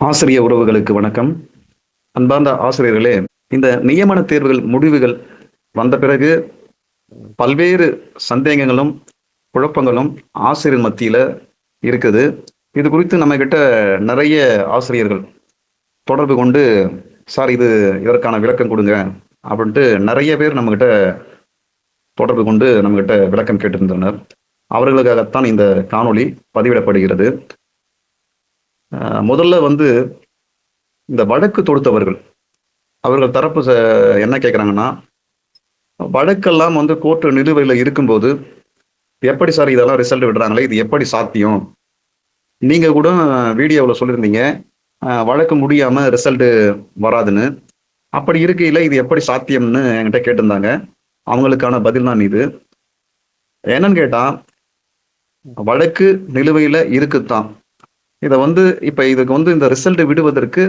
ஆசிரிய உறவுகளுக்கு வணக்கம். அன்பார்ந்த ஆசிரியர்களே, இந்த நியமன தேர்வுகள் முடிவுகள் வந்த பிறகு பல்வேறு சந்தேகங்களும், குழப்பங்களும் ஆசிரியர் மத்தியில இருக்குது. இது குறித்து நம்மகிட்ட நெறைய ஆசிரியர்கள் தொடர்பு கொண்டு, "சார் இதற்கான விளக்கம் குடுங்க" அப்படின்ட்டு நெறைய பேர் நம்மகிட்ட தொடர்பு கொண்டு நம்மகிட்ட விளக்கம் கேட்டிருந்தனர். அவர்களுக்காகத்தான் இந்த காணொளி பதிவிடப்படுகிறது. முதல்ல வந்து இந்த வழக்கு தொடுத்தவர்கள், அவர்கள் தரப்பு என்ன கேட்குறாங்கன்னா, வழக்கெல்லாம் வந்து கோர்ட் நிலுவையில இருக்கும்போது, "எப்படி சார் இதெல்லாம் ரிசல்ட் விடுறாங்களே, இது எப்படி சாத்தியம்? நீங்க கூட வீடியோவுல சொல்லியிருந்தீங்க, வழக்கு முடியாம ரிசல்ட் வராதுன்னு. அப்படி இருக்கையில இது எப்படி சாத்தியம்ன்னு?" என்கிட்ட கேட்டிருந்தாங்க. அவங்களுக்கான பதில் தான் இது. என்னன்னு கேட்டா, வழக்கு நிலுவையில இருக்குத்தான். இத வந்து இப்ப இதுக்கு வந்து இந்த ரிசல்ட் விடுவதற்கு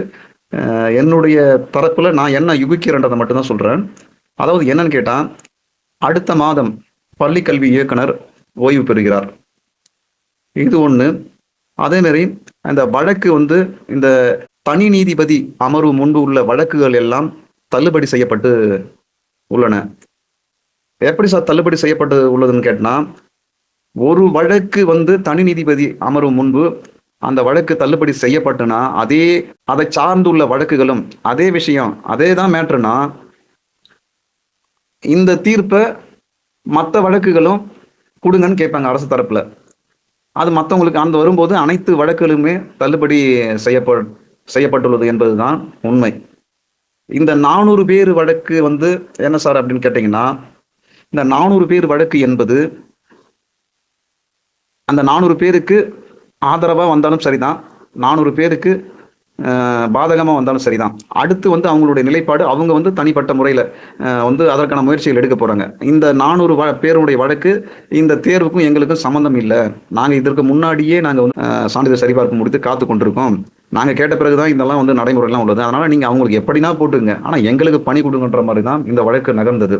என்னுடைய தரப்புல நான் என்ன யூகிக்கிறேன்றத மட்டும் தான் சொல்றேன். அதாவது என்னன்னு கேட்டா, அடுத்த மாதம் பள்ளிக் கல்வி இயக்குனர் ஓய்வு பெறுகிறார். இது ஒண்ணு. அதே மாரி அந்த வழக்கு வந்து இந்த தனி நீதிபதி அமர்வு முன்பு உள்ள வழக்குகள் எல்லாம் தள்ளுபடி செய்யப்பட்டு உள்ளன. எப்படி சார் தள்ளுபடி செய்யப்பட்டு உள்ளதுன்னு கேட்டா, ஒரு வழக்கு வந்து தனி நீதிபதி அமர்வு முன்பு அந்த வழக்கு தள்ளுபடி செய்யப்பட்டுனா, அதை சார்ந்துள்ள வழக்குகளும் அதே விஷயம், அதே தான் மேட்டர்னா, இந்த தீர்ப்ப மத்த வழக்குகளும் குடுங்கன்னு கேட்பாங்க அரசு தரப்புல. அது மத்தவங்களுக்கு அந்த வரும்போது அனைத்து வழக்குகளுமே தள்ளுபடி செய்யப்பட்டுள்ளது என்பதுதான் உண்மை. இந்த 400 பேர் வழக்கு வந்து என்ன சார் அப்படின்னு கேட்டீங்கன்னா, இந்த 400 பேர் வழக்கு என்பது அந்த 400 பேருக்கு ஆதரவா வந்தாலும் சரிதான், 400 பேருக்கு பாதகமா வந்தாலும் சரிதான். அடுத்து வந்து அவங்களுடைய நிலைப்பாடு, அவங்க வந்து தனிப்பட்ட முறையில வந்து அதற்கான முயற்சிகள் எடுக்க போறாங்க. இந்த 400 பேருடைய வழக்கு இந்த தேர்வுக்கும் எங்களுக்கும் சம்மந்தம் இல்ல. நாங்க இதற்கு முன்னாடியே நாங்க வந்து சான்றிதழ் சரிபார்ப்பு முடித்து காத்துக் கொண்டிருக்கோம். நாங்க கேட்ட பிறகு தான் இதெல்லாம் வந்து நடைமுறைலாம் உள்ளது. அதனால நீங்க அவங்களுக்கு எப்படினா போட்டுங்க. ஆனா எங்களுக்கு பணி குடுங்கன்ற மாரி தான் இந்த வழக்கு நகர்ந்தது.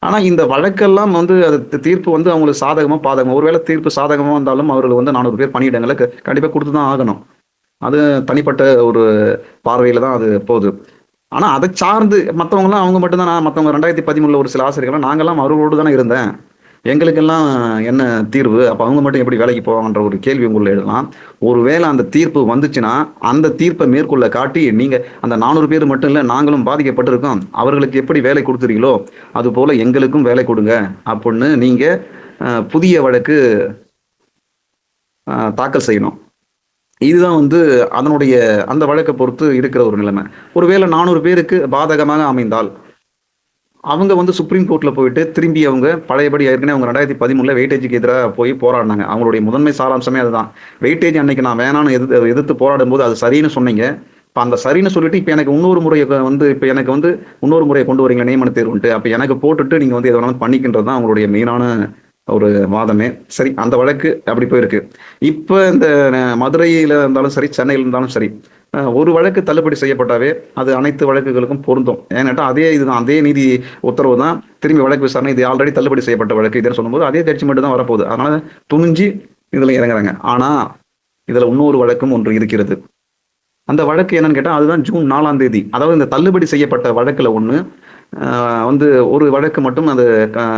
ஆனா இந்த வழக்கெல்லாம் வந்து அது தீர்ப்பு வந்து அவங்களுக்கு சாதகமா, பாதகமா, ஒருவேளை தீர்ப்பு சாதகமா வந்தாலும் அவர்கள் வந்து 400 பேர் பணியிடங்கள கண்டிப்பா குடுத்து தான் ஆகணும். அது தனிப்பட்ட ஒரு பார்வையில தான் அது போகுது. ஆனா அதை சார்ந்து மத்தவங்கலாம் அவங்க மட்டும் தான் மத்தவங்க 2013ல ஒரு சில ஆசிரியர்கள்லாம் நாங்கெல்லாம் அவர்களோடு தானே இருந்தேன். எங்களுக்கெல்லாம் என்ன தீர்வு? அப்ப அவங்க மட்டும் எப்படி வேலைக்கு போவாங்கன்ற ஒரு கேள்வி உங்களுக்குள்ள எழலாம். ஒருவேளை அந்த தீர்ப்பு வந்துச்சுன்னா, அந்த தீர்ப்ப மேற்கோள்ல காட்டி, நீங்க அந்த 400 பேர் மட்டும் இல்ல, நாங்களும் பாதிக்கப்பட்டிருக்கோம். அவர்களுக்கு எப்படி வேலை குடுத்தீர்களோ, அதுபோல எங்களுக்கும் வேலை குடுங்க. அப்படின்னு நீங்க புதிய வழக்கு தாக்கல் செய்யணும். இதுதான் வந்து அதனுடைய அந்த வழக்க பொறுத்து இருக்கிற ஒரு நிலைமை. ஒருவேளை 400 பேருக்கு பாதகமாக அமைந்தால், அவங்க வந்து சுப்ரீம் கோர்ட்ல போயிட்டு திரும்பி அவங்க பழையபடி ஏற்கனவே அவங்க 2013ல வெயிட்டேஜுக்கு எதிரா போய் போராடினாங்க. அவங்களுடைய முதன்மை சாராம்சமே அதுதான். வெயிட்டேஜ் அன்னைக்கு நான் வேணான்னு எதிர்த்து போராடும்போது அது சரின்னு சொன்னீங்க. இப்ப அந்த சரின்னு சொல்லிட்டு இப்ப எனக்கு இன்னொரு முறைய வந்து இப்ப எனக்கு வந்து இன்னொரு முறைய கொண்டு வரீங்களா நியமன தேர்வுன்ட்டு. அப்ப எனக்கு போட்டுட்டு நீங்க வந்து எது வேணாலும் பண்ணிக்கின்றது தான் அவங்களுடைய மெயினான ஒரு வாதமே. சரி, அந்த வழக்கு அப்படி போயிருக்கு. இப்ப இந்த மதுரையில இருந்தாலும் சரி, சென்னையில இருந்தாலும் சரி, ஒரு வழக்கு தள்ளுபடி செய்யப்பட்டாவே அது அனைத்து வழக்குகளுக்கும் பொருந்தும். ஏன்னாட்டா இதுதான் அதே நீதி உத்தரவு தான் திரும்பி வழக்கு விசாரணை, இது ஆல்ரெடி தள்ளுபடி செய்யப்பட்ட வழக்கு இதுன்னு சொல்லும்போது அதே ஜட்ஜ்மெண்ட் தான் வரப்போகுது. அதனால துணிஞ்சு இதுல இறங்குறாங்க. ஆனா இதுல இன்னொரு வழக்கும் ஒன்று இருக்கிறது. அந்த வழக்கு என்னன்னு கேட்டா, அதுதான் ஜூன் 4ஆம் தேதி. அதாவது இந்த தள்ளுபடி செய்யப்பட்ட வழக்குல ஒண்ணு வந்து ஒரு வழக்கு மட்டும் அது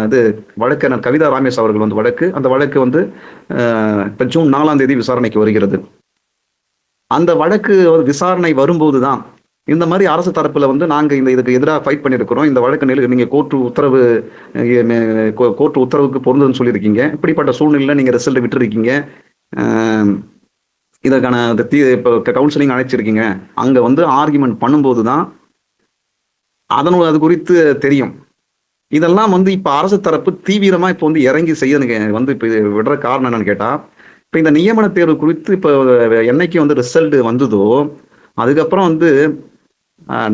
இது வழக்கறிஞர் கவிதா ராமேஷ் அவர்கள் வந்து வழக்கு. அந்த வழக்கு வந்து இப்ப ஜூன் 4ஆம் தேதி விசாரணைக்கு வருகிறது. அந்த வழக்கு விசாரணை வரும்போது தான் இந்த மாதிரி அரசு தரப்புல வந்து நாங்க இதுக்கு எதிராக ஃபைட் பண்ணியிருக்கிறோம். இந்த வழக்கு நீங்க கோர்ட் உத்தரவுக்கு பொருந்துன்னு சொல்லியிருக்கீங்க. இப்படிப்பட்ட சூழ்நிலையில நீங்க ரிசல்ட் விட்டுருக்கீங்க. இதற்கான இப்போ கவுன்சிலிங் அழைச்சிருக்கீங்க. அங்க வந்து ஆர்குமெண்ட் பண்ணும்போது தான் அது குறித்து தெரியும். இதெல்லாம் வந்து இப்ப அரசு தரப்பு தீவிரமா இப்ப வந்து இறங்கி வந்து இப்ப விடுற காரணம் என்னன்னு கேட்டா, இப்ப இந்த நியமன தேர்வு குறித்து இப்ப என்னைக்கு வந்து ரிசல்ட் வந்ததோ, அதுக்கப்புறம் வந்து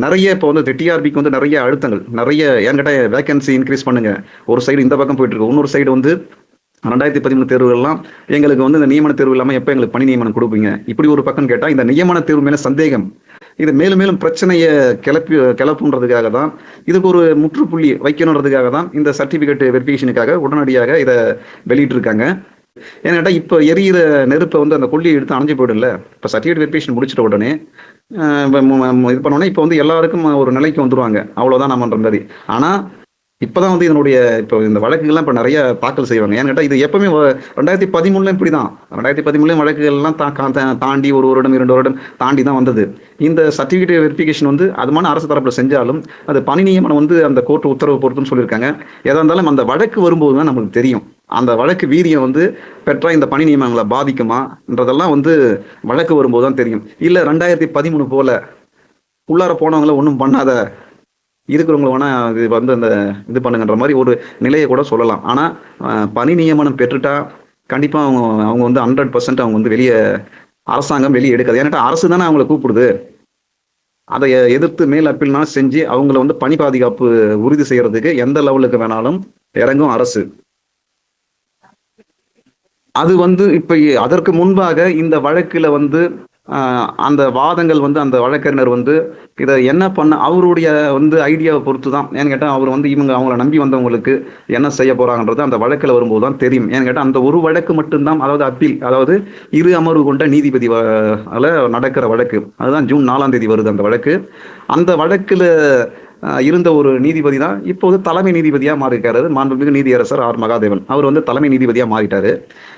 நிறைய இப்போ வந்து டிஆர்பிக்கு வந்து நிறைய அழுத்தங்கள், நிறைய என்கிட்ட வேகன்சி இன்க்ரீஸ் பண்ணுங்க. ஒரு சைடு இந்த பக்கம் போயிட்டு இருக்கு. இன்னொரு சைடு வந்து 2013 தேர்வுகள்லாம் எங்களுக்கு வந்து இந்த நியமன தேர்வு இல்லாம எப்ப எங்களுக்கு பணி நியமனம் கொடுப்பீங்க? இப்படி ஒரு பக்கம் கேட்டா, இந்த நியமன தேர்வு மேல சந்தேகம். இது மேலும் மேலும் பிரச்சனையை கிளப்புன்றதுக்காக தான், இதுக்கு ஒரு முற்றுப்புள்ளி வைக்கணுன்றதுக்காக தான் இந்த சர்டிபிகேட் வெரிஃபிகேஷனுக்காக உடனடியாக இதை வெளியிட்டு இருக்காங்க. ஏன்னு கேட்டால் இப்போ எரியிற நெருப்பை வந்து அந்த கொல்லியை எடுத்து அணைஞ்சு போயிடும்ல. இப்போ சர்டிஃபிகேட் வெரிஃபிகேஷன் முடிச்சிட்ட உடனே இது பண்ணோன்னே இப்போ வந்து எல்லாருக்கும் ஒரு நிலைக்கு வந்துருவாங்க, அவ்வளோதான் நம்மன்ற மாதிரி. ஆனால் இப்பதான் வந்து இதனுடைய இப்போ இந்த வழக்குகள்லாம் இப்போ நிறைய தாக்கல் செய்வாங்க. ஏன்னு கேட்டால் இது எப்பவுமே 2013 இப்படி தான். 2013 வழக்குகள்லாம் தாண்டி ஒரு வருடம் 2 வருடம் தாண்டி தான் வந்தது. இந்த சர்டிஃபிகேட் வெரிஃபிகேஷன் வந்து அதுமான அரசு தரப்புல செஞ்சாலும் அது பணி நியமனம் வந்து அந்த கோர்ட் உத்தரவு பொறுத்துன்னு சொல்லியிருக்காங்க. எதா இருந்தாலும் அந்த வழக்கு வரும்போது தான் நமக்கு தெரியும் அந்த வழக்கு வீரியம் வந்து பெற்றா இந்த பணி நியமனங்களை பாதிக்குமான்றதெல்லாம் வந்து வழக்கு வரும்போது தான் தெரியும். இல்லை 2013 போல உள்ளார போனவங்கள ஒன்றும் பண்ணாத இருக்கிறவங்கள வேணா இது வந்து அந்த இது பண்ணுங்கன்ற மாதிரி ஒரு நிலையை கூட சொல்லலாம். ஆனா பணி நியமனம் பெற்றுட்டா கண்டிப்பா அவங்க அவங்க வந்து 100% அவங்க வந்து வெளியே அரசாங்கம் வெளியே எடுக்காது. ஏன்னா அரசு தானே அவங்களை கூப்பிடுது. அதை எதிர்த்து மேல் அப்பீல்னாலும் செஞ்சு அவங்கள வந்து பணி பாதுகாப்பு உறுதி செய்யறதுக்கு எந்த லெவலுக்கு வேணாலும் இறங்கும் அரசு. அது வந்து இப்ப அதற்கு முன்பாக இந்த வழக்குல வந்து அந்த வாதங்கள் வந்து அந்த வழக்கறிஞர் வந்து இதை என்ன பண்ண அவருடைய வந்து ஐடியாவை பொறுத்து தான். ஏன்னு கேட்டால் அவர் வந்து இவங்க அவங்கள நம்பி வந்தவங்களுக்கு என்ன செய்ய போறாங்கன்றது அந்த வழக்கில் வரும்போது தான் தெரியும். ஏன்னு கேட்டால் அந்த ஒரு வழக்கு மட்டும்தான், அதாவது அப்பீல், அதாவது இரு அமர்வு கொண்ட நீதிபதி நடக்கிற வழக்கு. அதுதான் ஜூன் 4ஆம் தேதி வருது அந்த வழக்கு. அந்த வழக்குல இருந்த ஒரு நீதிபதி தான் இப்போது தலைமை நீதிபதியா மாறியிருக்காரு, மாண்புமிகு நீதியரசர் ஆர் மகாதேவன். அவர் வந்து தலைமை நீதிபதியா மாறிட்டாரு.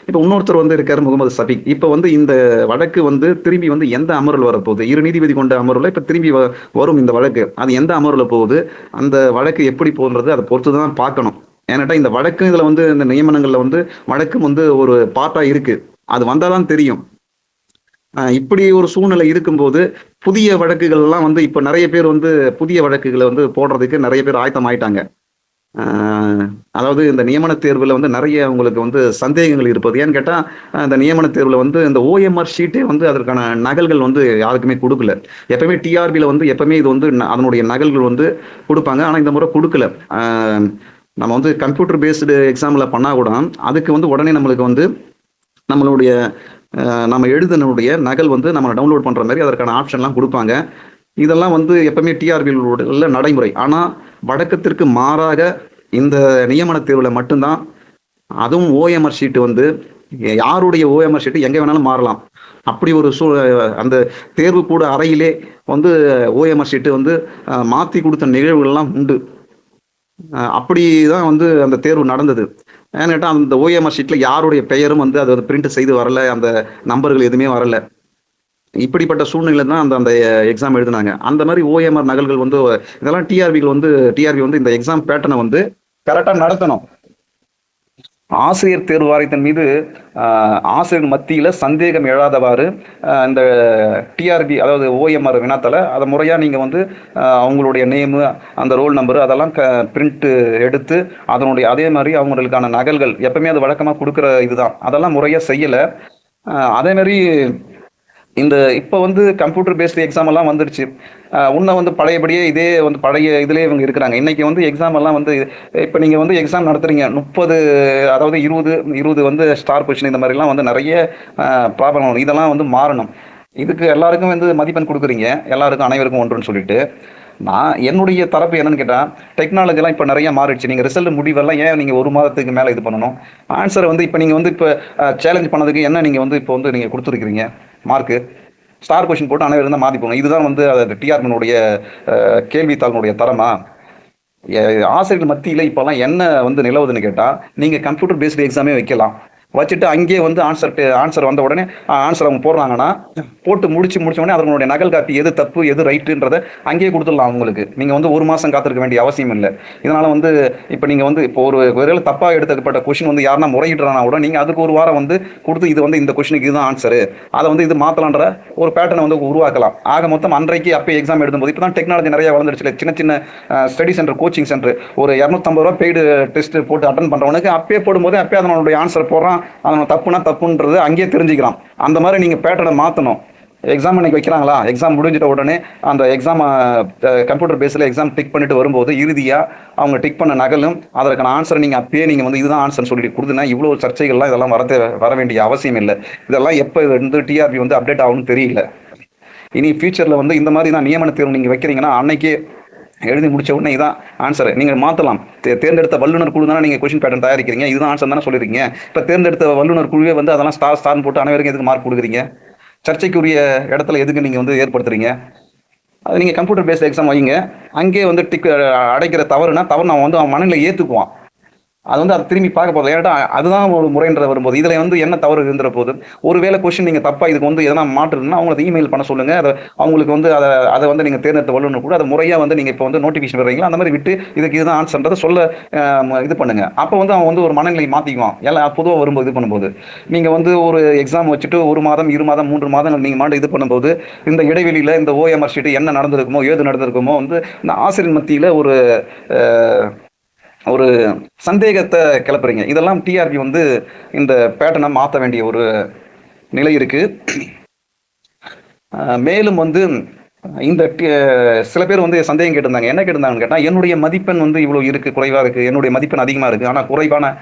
இப்ப இன்னொருத்தர் வந்து இருக்காரு, முகமது சபிக். இப்ப வந்து இந்த வழக்கு வந்து திரும்பி வந்து எந்த அமர்வில் வரப்போகுது, இரு நீதிபதி கொண்ட அமர்வுல இப்ப திரும்பி வரும் இந்த வழக்கு. அது எந்த அமர்வில் போகுது, அந்த வழக்கு எப்படி போகுன்றது அதை பொறுத்து தான் பார்க்கணும். ஏன்னாட்டா இந்த வழக்கு இதுல வந்து இந்த நியமனங்கள்ல வந்து வழக்கும் வந்து ஒரு பார்ட்டா இருக்கு. அது வந்தாதான் தெரியும். இப்படி ஒரு சூழ்நிலை இருக்கும்போது புதிய வழக்குகள் எல்லாம் வந்து இப்ப நிறைய பேர் வந்து புதிய வழக்குகளை வந்து போடுறதுக்கு நிறைய பேர் ஆயத்தம் ஆயிட்டாங்க. அதாவது இந்த நியமன தேர்வுல வந்து நிறைய உங்களுக்கு வந்து சந்தேகங்கள் இருப்பது. ஏன்னு கேட்டா இந்த நியமன தேர்வுல வந்து இந்த ஓஎம்ஆர் ஷீட்டே வந்து அதற்கான நகல்கள் வந்து யாருக்குமே கொடுக்கல. எப்பவுமே டிஆர்பியில வந்து எப்பவுமே இது வந்து அதனுடைய நகல்கள் வந்து கொடுப்பாங்க. ஆனா இந்த முறை கொடுக்கல. நம்ம வந்து கம்ப்யூட்டர் பேஸ்டு எக்ஸாம்ல பண்ணா கூட அதுக்கு வந்து உடனே நம்மளுக்கு வந்து நம்மளுடைய நம்ம எழுதினுடைய நகல் வந்து நம்ம டவுன்லோட் பண்ற மாதிரி அதற்கான ஆப்ஷன்லாம் கொடுப்பாங்க. இதெல்லாம் வந்து எப்பவுமே டிஆர்பியில் நடைமுறை. ஆனா வழக்கத்திற்கு மாறாக இந்த நியமன தேர்வுல மட்டும்தான், அதுவும் ஓஎம்ஆர் ஷீட் வந்து யாருடைய ஓஎம்ஆர் ஷீட் எங்க வேணாலும் மாறலாம். அப்படி ஒரு அந்த தேர்வு கூட அறையிலே வந்து ஓஎம்ஆர் ஷீட் வந்து மாத்தி கொடுத்த நிகழ்வுகள்லாம் உண்டு. அப்படிதான் வந்து அந்த தேர்வு நடந்தது. ஏன்னு கேட்டா அந்த ஓஎம்ஆர் ஷீட்ல யாருடைய பெயரும் வந்து அதை பிரிண்ட் செய்து வரல, அந்த நம்பர்கள் எதுவுமே வரல. இப்படிப்பட்ட சூழ்நிலை தான் அந்த அந்த எக்ஸாம் எழுதினாங்க. அந்த மாதிரி ஓஎம்ஆர் நகல்கள் வந்து இதெல்லாம் டிஆர்பி வந்து இந்த எக்ஸாம் பேட்டர்னை வந்து கரெக்டா நடத்தணும். ஆசிரியர் தேர்வு வாரியத்தின் மீது ஆசிரியர் மத்தியில சந்தேகம் எழாதவாறு இந்த டிஆர்பி, அதாவது ஓஎம்ஆர் வினாத்தலை அதை முறையா நீங்க வந்து அவங்களுடைய நேமு, அந்த ரோல் நம்பரு அதெல்லாம் பிரிண்ட் எடுத்து அதனுடைய அதே மாதிரி அவங்களுக்கான நகல்கள் எப்பவுமே அது வழக்கமா கொடுக்குற இதுதான், அதெல்லாம் முறையா செய்யல. அதே மாதிரி இந்த இப்போ வந்து கம்ப்யூட்டர் பேஸ்டு எக்ஸாம் எல்லாம் வந்துருச்சு. இன்னும் வந்து பழையபடியே இதே வந்து பழைய இதுலேயே இவங்க இருக்கிறாங்க. இன்னைக்கு வந்து எக்ஸாம் எல்லாம் வந்து இப்போ நீங்கள் வந்து எக்ஸாம் நடத்துறீங்க 30, அதாவது 20 வந்து ஸ்டார் கொஸ்டின், இந்த மாதிரிலாம் வந்து நிறைய ப்ராப்ளம். இதெல்லாம் வந்து மாறணும். இதுக்கு எல்லாருக்கும் வந்து மதிப்பெண் கொடுக்குறீங்க, எல்லாருக்கும் அனைவருக்கும் ஒன்றுன்னு சொல்லிட்டு. நான் என்னுடைய தரப்பு என்னன்னு கேட்டால், டெக்னாலஜிலாம் இப்போ நிறைய மாறிடுச்சு. நீங்கள் ரிசல்ட் முடிவெல்லாம் ஏன் நீங்கள் ஒரு மாதத்துக்கு மேலே இது பண்ணணும்? ஆன்சரை வந்து இப்போ நீங்கள் வந்து இப்போ சேலஞ்ச் பண்ணதுக்கு என்ன நீங்கள் வந்து இப்போ வந்து நீங்கள் கொடுத்துருக்கிறீங்க மார்க்கு, ஸ்டார் கொஸ்டின் போட்டு அனைவரும் தான் மாற்றிப்போங்க. இதுதான் வந்து டிஆர்பினுடைய கேள்வித்தாளினுடைய தரமா? ஆசிரியர்கள் மத்தியில் இப்போல்லாம் என்ன வந்து நிலவுதுன்னு கேட்டால், நீங்கள் கம்ப்யூட்டர் பேஸ்டு எக்ஸாமே வைக்கலாம், வச்சுட்டு அங்கேயே வந்து ஆன்சர் வந்த உடனே ஆன்சர் அவங்க போடுறாங்கன்னா போட்டு முடிச்ச உடனே அதனுடைய நகல் காப்பி எது தப்பு எது ரைட்டுன்றதை அங்கேயே கொடுத்துடலாம் உங்களுக்கு. நீங்கள் வந்து ஒரு மாதம் காத்திருக்க வேண்டிய அவசியம் இல்லை. இதனால் வந்து இப்போ நீங்கள் வந்து இப்போ ஒரு தப்பாக எடுத்துக்கப்பட்ட கொஷின் வந்து யாருன்னா முறையிடுறானா கூட நீங்கள் அதுக்கு ஒரு வாரம் வந்து கொடுத்து இது வந்து இந்த கொஷினுக்கு இதுதான் ஆன்சரு, அதை வந்து இது மாற்றலான்ற ஒரு பேட்டர்னை வந்து உருவாக்கலாம். ஆக மொத்தம் அன்றைக்கு அப்போ எக்ஸாம் எழுதும்போது இப்போ தான் டெக்னாலஜி நிறைய வளர்ந்துருச்சு. சின்ன சின்ன ஸ்டடி சென்டர், கோச்சிங் சென்டர் ஒரு 250 ரூபா பெய்டு டெஸ்ட் போட்டு அட்டன் பண்ணுறவனுக்கு அப்பே போடும்போது அப்பே அதனுடைய ஆன்சர் போடுறான், அதனை தப்புனா தப்புன்றது அங்கேயே தெரிஞ்சுக்கிறான். அந்த மாதிரி நீங்கள் பேட்டர்னை மாற்றணும். எக்ஸாம் இன்னைக்கு வைக்கிறாங்களா, எக்ஸாம் முடிஞ்சிட்ட உடனே அந்த எக்ஸாம் கம்ப்யூட்டர் பேஸில் எக்ஸாம் டிக் பண்ணிட்டு வரும்போது இறுதியாக அவங்க டிக் பண்ண நகலும் அதற்கான ஆன்சரை நீங்கள் அப்பயே நீங்கள் வந்து இதுதான் ஆன்சர் சொல்லிட்டு கொடுத்துனா இவ்வளோ சர்ச்சைகள்லாம் இதெல்லாம் வர வேண்டிய அவசியம் இல்லை. இதெல்லாம் எப்போ வந்து டிஆர்பி வந்து அப்டேட் ஆகும்னு தெரியல. இனி ஃபியூச்சரில் வந்து இந்த மாதிரி தான் நியமன தேர்வு நீங்கள் வைக்கிறீங்கன்னா அன்னைக்கே எழுதி முடிச்ச உடனே இதான் ஆன்சர் நீங்கள் மாற்றலாம். தேர்ந்தெடுத்த வல்லுநர் குழு தானே நீங்கள் கொஸ்டின் பேட்டர்ன் தயாரிக்கிறீங்க, இதுதான் ஆன்சர் தானே சொல்லியிருக்கீங்க. இப்போ தேர்ந்தெடுத்த வல்லுநர் குழுவே வந்து அதெல்லாம் ஸ்டார் ஸ்டார்னு போட்டு அனைவருக்கும் எதுக்கு மார்க் கொடுக்குறீங்க? சர்ச்சைக்குரிய இடத்துல எதுக்கு நீங்கள் வந்து ஏற்படுத்துறீங்க? அது நீங்கள் கம்ப்யூட்டர் பேஸ்ட் எக்ஸாம் வைங்க, அங்கேயே வந்து டிக் அடைக்கிற தவறுனா தவறு நான் வந்து அவன் மனநிலை ஏற்றுக்குவான். அது வந்து அதை திரும்பி பார்க்க போகுது. ஏன்னா அதுதான் ஒரு முறைன்ற வரும்போது இதில் வந்து என்ன தவறு இருந்துற போது, ஒருவேளை கொஸ்டின் நீங்கள் தப்பா இதுக்கு வந்து எதனா மாற்றுதுன்னா அவங்களை இமெயில் பண்ண சொல்லுங்க. அதை அவங்களுக்கு வந்து அதை வந்து நீங்கள் தேர்ந்தெடுத்த வல்லுநர் கூட அதை முறையாக வந்து நீங்கள் இப்போ வந்து நோட்டிஃபிகேஷன் வர்றீங்களா அந்த மாதிரி விட்டு இதுக்கு இதுதான் ஆன்சர்ன்றதை சொல்ல இது பண்ணுங்க. அப்போ வந்து அவன் வந்து ஒரு மனநிலை மாற்றிக்குவான். எல்லாம் பொதுவாக வரும்போது இது பண்ணும்போது நீங்கள் வந்து ஒரு எக்ஸாம் வச்சுட்டு 1 மாதம் 2 மாதம் 3 மாதம் நீங்கள் மாட்டு இது பண்ணும்போது இந்த இடைவெளியில் இந்த ஓஎம்ஆர் ஷீட் என்ன நடந்திருக்குமோ ஏது நடந்திருக்குமோ வந்து இந்த ஆசிரியர் மத்தியில் ஒரு ஒரு சந்தேகத்தை கிளப்புறீங்க. இதெல்லாம் டிஆர்பி வந்து இந்த பேட்டர்னை மாற்ற வேண்டிய ஒரு நிலை இருக்கு. மேலும் வந்து இந்த சில பேர் வந்து சந்தேகம் கேட்டிருந்தாங்க. என்ன கேட்டிருந்தாங்கன்னு கேட்டால், என்னுடைய மதிப்பெண் வந்து இவ்வளோ இருக்குது, குறைவாக இருக்குது, என்னுடைய மதிப்பெண் அதிகமாக இருக்குது, ஆனால் குறைவான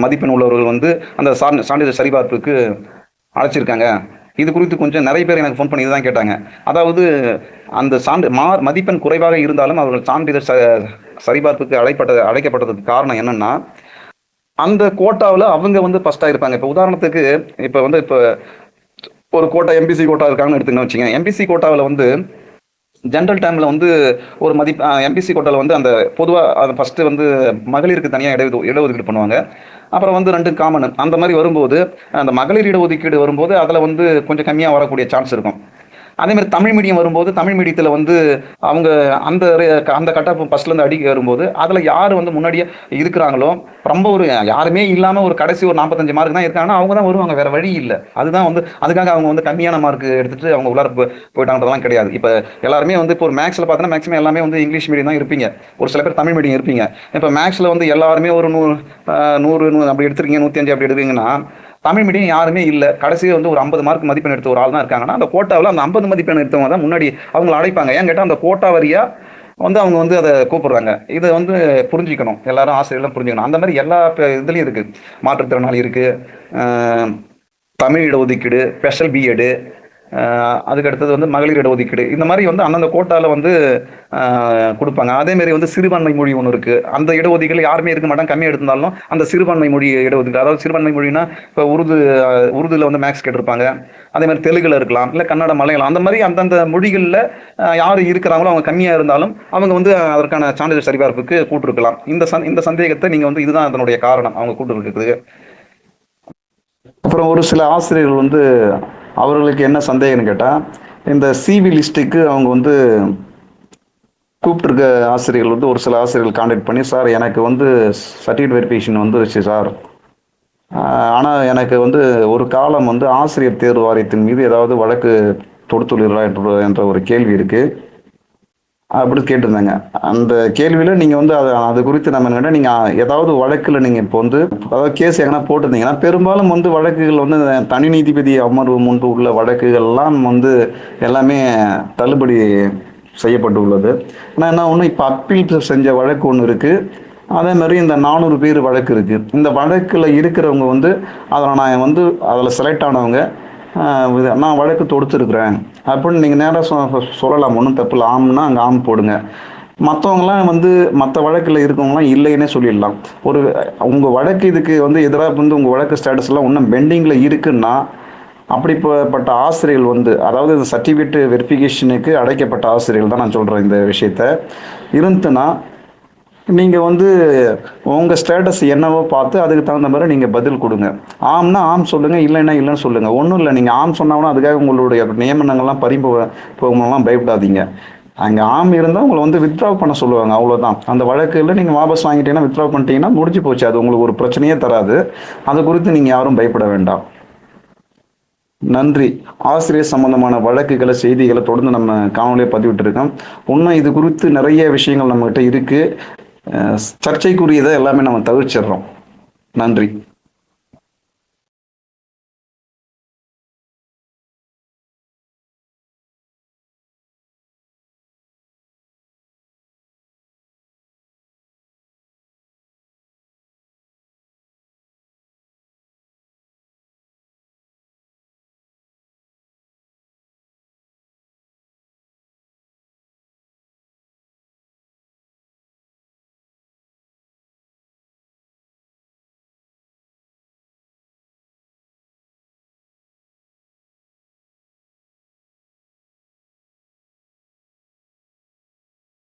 மதிப்பெண் உள்ளவர்கள் வந்து அந்த சான்றிதழ் சரிபார்ப்புக்கு அழைச்சிருக்காங்க. இது குறித்து கொஞ்சம் நிறைய பேர் எனக்கு ஃபோன் பண்ணி இதுதான் கேட்டாங்க. அதாவது அந்த மதிப்பெண் குறைவாக இருந்தாலும் அவர்கள் சான்றிதழ் சரிபார்ப்புக்கு அழைக்கப்பட்டதுக்கு காரணம் என்னன்னா, அந்த கோட்டாவில் அவங்க வந்து ஃபர்ஸ்டா இருப்பாங்க. இப்போ உதாரணத்துக்கு இப்போ ஒரு கோட்டா எம்பிசி கோட்டா இருக்காங்கன்னு எடுத்துக்கணும் வச்சுக்கோங்க. எம்பிசி கோட்டாவில் வந்து ஜென்ரல் டைமில் வந்து ஒரு எம்பிசி கோட்டாவில் வந்து அந்த பொதுவாக அது ஃபஸ்ட்டு வந்து மகளிருக்கு தனியாக இடஒதுக்கீடு பண்ணுவாங்க. அப்புறம் வந்து 2 காமன் அந்த மாதிரி வரும்போது அந்த மகளிர் இடஒதுக்கீடு வரும்போது அதில் வந்து கொஞ்சம் கம்மியாக வரக்கூடிய சான்ஸ் இருக்கும். அதே மாதிரி தமிழ் மீடியம் வரும்போது தமிழ் மீடியத்தில் வந்து அவங்க அந்த கட்டப் ஃபர்ஸ்ட்லேருந்து அடிக்க வரும்போது அதில் யார் வந்து முன்னாடியே இருக்கிறாங்களோ ரொம்ப ஒரு யாருமே இல்லாமல் ஒரு கடைசி ஒரு 45 மார்க் தான் இருக்காங்கன்னா அவங்க தான் வருவாங்க, வேற வழி இல்லை. அதுதான் வந்து அதுக்காக அவங்க வந்து கம்மியான மார்க் எடுத்துட்டு அவங்க உள்ளார போயிட்டாங்கன்றதெல்லாம் கிடையாது. இப்போ எல்லாருமே வந்து இப்போ ஒரு மேக்ஸில் பார்த்தோன்னா மேக்ஸிமம் எல்லாமே வந்து இங்கிலீஷ் மீடியம் தான் இருப்பீங்க, ஒரு சில பேர் தமிழ் மீடியம் இருப்பீங்க. இப்போ மேக்ஸில் வந்து எல்லாருமே ஒரு 100 அப்படி எடுத்துருக்கீங்க, 105 அப்படி எடுத்தீங்கன்னா தமிழ் மீடியம் யாருமே இல்லை. கடைசியாக வந்து ஒரு 50 மார்க் மதிப்பெண் எடுத்த ஒரு ஆள் தான் இருக்காங்கன்னா அந்த கோட்டாவில் அந்த 50 மதிப்பெண் எடுத்தவங்க தான் முன்னாடி அவங்களை அழைப்பாங்க. ஏன் கேட்டால் அந்த கோட்டா வரியா வந்து அவங்க வந்து அதை கூப்பிடுறாங்க. இதை வந்து புரிஞ்சுக்கணும், எல்லாரும் ஆசிரியர்களும் புரிஞ்சுக்கணும். அந்த மாதிரி எல்லா இதுலையும் இருக்குது. மாற்றுத்திறனாளி இருக்குது, தமிழ் இடஒதுக்கீடு, ஸ்பெஷல் பிஎடு, அதுக்கு அடுத்தது வந்து மகளிர் இடஒதுக்கீடு, இந்த மாதிரி வந்து அந்தந்த கோட்டாவில் வந்து கொடுப்பாங்க. அதேமாரி வந்து சிறுபான்மை மொழி ஒன்று இருக்குது. அந்த இடஒதுக்கீடு யாருமே இருக்க மாட்டாங்க, கம்மியாக எடுத்திருந்தாலும் அந்த சிறுபான்மை மொழி இடஒதுக்கீடு, அதாவது சிறுபான்மை மொழினா இப்போ உருதுல வந்து மேக்ஸ் கேட்டிருப்பாங்க. அதே மாதிரி தெலுங்குல இருக்கலாம், இல்லை கன்னடம், மலையாளம், அந்த மாதிரி அந்தந்த மொழிகளில் யார் இருக்கிறாங்களோ அவங்க கம்மியாக இருந்தாலும் அவங்க வந்து அதற்கான சான்றிதழ் சரிபார்ப்புக்கு கூட்டிருக்கலாம். இந்த சந்தேகத்தை நீங்கள் வந்து இதுதான் அதனுடைய காரணம் அவங்க கூட்டிருக்கிறது. அப்புறம் ஒரு சில ஆசிரியர்கள் வந்து அவர்களுக்கு என்ன சந்தேகம்னு கேட்டால், இந்த சிவி லிஸ்ட்டுக்கு அவங்க வந்து கூப்பிட்டுருக்க ஆசிரியர்கள் வந்து ஒரு சில ஆசிரியர்கள் கான்டாக்ட் பண்ணி, சார் எனக்கு வந்து சர்டிஃபிகேட் வெரிஃபிகேஷன் வந்துருச்சு சார், ஆனால் எனக்கு வந்து ஒரு காலம் வந்து ஆசிரியர் தேர்வு வாரியத்தின் மீது ஏதாவது வழக்கு தொடுத்துள்ளீர்களா என்ற ஒரு கேள்வி இருக்குது அப்படி கேட்டிருந்தாங்க. அந்த கேள்வியில் நீங்கள் வந்து அது குறித்து நம்ம என்ன நீங்கள் ஏதாவது வழக்கில் நீங்கள் இப்போ வந்து அதாவது கேஸ் எங்கன்னா போட்டிருந்தீங்கன்னா, பெரும்பாலும் வந்து வழக்குகள் வந்து தனி நீதிபதி அமர்வு முன்பு உள்ள வழக்குகள்லாம் வந்து எல்லாமே தள்ளுபடி செய்யப்பட்டு உள்ளது. ஆனால் என்ன ஒன்று, இப்போ அப்பீல் செஞ்ச வழக்கு ஒன்று இருக்குது. அதே மாதிரி இந்த 400 பேர் வழக்கு இருக்குது. இந்த வழக்கில் இருக்கிறவங்க வந்து அதில் செலக்ட் ஆனவங்க நான் வழக்கு தொடுத்துருக்குறேன் அப்படின்னு நீங்கள் நேராக சொல்லலாம், ஒன்றும் தப்பு இல்லை. ஆம்னா அங்கே ஆம் போடுங்க. மற்றவங்களாம் வந்து மற்ற வழக்கில் இருக்கவங்களாம் இல்லைன்னே சொல்லிடலாம். உங்கள் வழக்கு இதுக்கு வந்து எதிராக வந்து உங்கள் வழக்கு ஸ்டேட்டஸ்லாம் இன்னும் பெண்டிங்கில் இருக்குன்னா அப்படிப்பட்ட ஆசிரியர்கள் வந்து அதாவது இந்த சர்டிஃபிகேட் வெரிஃபிகேஷனுக்கு அடைக்கப்பட்ட ஆசிரியர்கள் தான் நான் சொல்கிறேன் இந்த விஷயத்த இருந்துன்னா, நீங்கள் வந்து உங்கள் ஸ்டேட்டஸ் என்னவோ பார்த்து அதுக்கு தகுந்த மாதிரி நீங்கள் பதில் கொடுங்க. ஆம்னா ஆம் சொல்லுங்கள், இல்லைன்னா இல்லைன்னு சொல்லுங்கள். ஒன்றும் இல்லை, நீங்கள் ஆம் சொன்னாங்கன்னா அதுக்காக உங்களுடைய நியமனங்கள்லாம் போகலாம் பயப்படாதீங்க. அங்கே ஆம் இருந்தால் உங்களை வந்து வித்ட்ரா பண்ண சொல்லுவாங்க, அவ்வளோதான். அந்த வழக்கில் நீங்கள் வாபஸ் வாங்கிட்டீங்கன்னா வித்ட்ரா பண்ணிட்டீங்கன்னா முடிஞ்சு போச்சு. அது உங்களுக்கு ஒரு பிரச்சனையே தராது. அதை குறித்து நீங்கள் யாரும் பயப்பட வேண்டாம். நன்றி. ஆசிரியர் சம்பந்தமான வழக்குகளை செய்திகளை தொடர்ந்து நம்ம காணொலியை பதிவிட்டு இருக்கோம். இன்னும் இது குறித்து நிறைய விஷயங்கள் நம்மகிட்ட இருக்கு. சர்ச்சைக்குரியதை எல்லாமே நம்ம தவிர்ச்சிடுறோம். நன்றி.